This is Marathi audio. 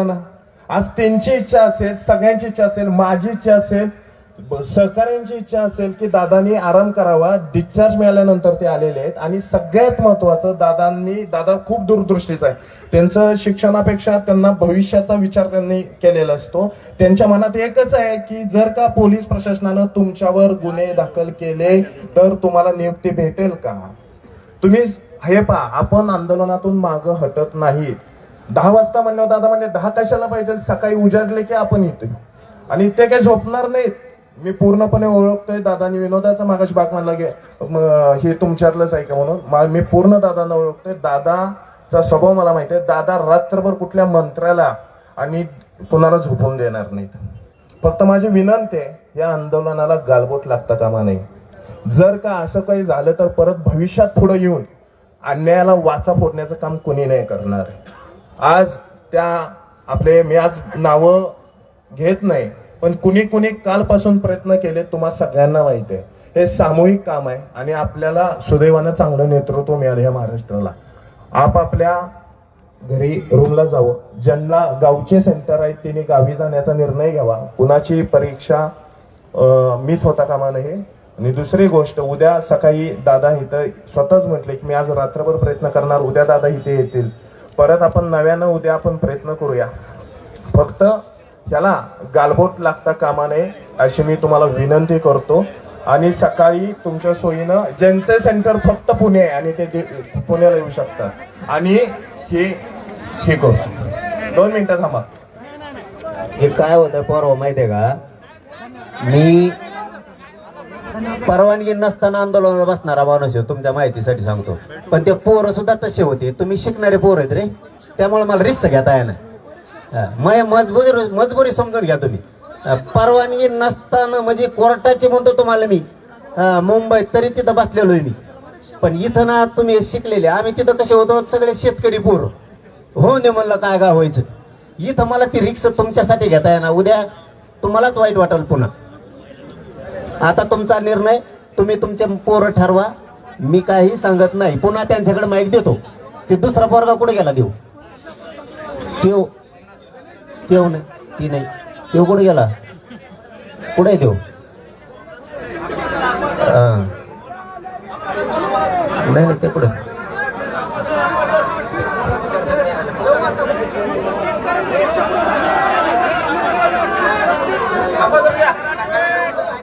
ना. आज त्यांची इच्छा असेल, सगळ्यांची इच्छा असेल, माझी इच्छा असेल, सहकाऱ्यांची इच्छा असेल की दादांनी आराम करावा. डिस्चार्ज मिळाल्यानंतर ते आलेले आहेत. आणि सगळ्यात महत्वाचं, दादा खूप दूरदृष्टीचा आहे. त्यांचं शिक्षणापेक्षा त्यांना भविष्याचा विचार त्यांनी केलेला असतो. त्यांच्या मनात एकच आहे की जर का पोलीस प्रशासनानं तुमच्यावर गुन्हे दाखल केले तर तुम्हाला नियुक्ती भेटेल का. तुम्ही हे पहा, आपण आंदोलनातून मागं हटत नाही. 10 वाजता म्हणल्यावर दादा म्हणजे 10 कशाला पाहिजे, सकाळी उजाडले की आपण येतोय. आणि ते काही झोपणार नाहीत. मी पूर्णपणे ओळखतोय दादानी विनोदाचा मागाशी बाग म्हणला की हे तुमच्यातलंच आहे का म्हणून. मी पूर्ण दादांना ओळखतोय. दादाचा स्वभाव मला माहिती आहे. दादा रात्रभर कुठल्या मंत्र्याला आणि कुणाला झोपून देणार नाहीत. फक्त माझी विनंती आहे, या आंदोलनाला गालबोट लागता कामा नये. जर का असं काही झालं तर परत भविष्यात पुढे येऊन अन्यायाला वाचा फोडण्याचं काम कोणी नाही करणार. आज मी आज नावं घेत नाही, पण कुणी कालपासून प्रयत्न केले तुम्हा सगळ्यांना माहिती आहे. हे सामूहिक काम आहे आणि आपल्याला सुदैवानं चांगलं नेतृत्व मिळालं या महाराष्ट्राला. आपापल्या घरी रूमला जावं. ज्यांना गावचे सेंटर आहेत त्यांनी गावी जाण्याचा निर्णय घ्यावा. कुणाची परीक्षा मिस होता कामा नये. आणि दुसरी गोष्ट, उद्या सकाळी दादा इथं स्वतःच म्हटले की मी आज रात्रभर प्रयत्न करणार, उद्या दादा इथे येतील. परत आपण नव्यानं उद्या आपण प्रयत्न करूया. फक्त त्याला गालबोट लागता कामा नये अशी मी तुम्हाला विनंती करतो. आणि सकाळी तुमच्या सोयीनं ज्यांचे सेंटर फक्त पुणे आहे आणि ते पुण्याला येऊ शकतात. आणि हे करू. 2 मिनिटं थांबा. हे काय होतं परवा माहितीये का, मी परवानगी नसताना आंदोलनाला बसणारा माणूस आहे, तुमच्या माहितीसाठी सांगतो. पण ते पोरं सुद्धा तसे होते. तुम्ही शिकणारे पोर आहेत रे, त्यामुळे मला रिस्क घेता येणार. मजबुरी समजून घ्या तुम्ही. परवानगी नसताना म्हणजे कोर्टाची म्हणतो तुम्हाला मी, मुंबईत तरी तिथं बसलेलो आहे मी. पण इथं ना तुम्ही शिकलेले, आम्ही तिथं कसे होतो सगळे शेतकरी पोर. हो दे म्हणलं काय का व्हायचं. इथं मला ती रिक्स तुमच्यासाठी घेता येणार. उद्या तुम्हालाच वाईट वाटेल पुन्हा. आता तुमचा निर्णय, तुम्ही तुमचे पोरं ठरवा. मी काही सांगत नाही. पुन्हा त्यांच्याकडे माईक देतो. ते दुसरा पोरगा कुठे गेला देऊ, देऊ नाही ती नाही, देव कुठे गेला, कुठे देऊ नाही ते कुठे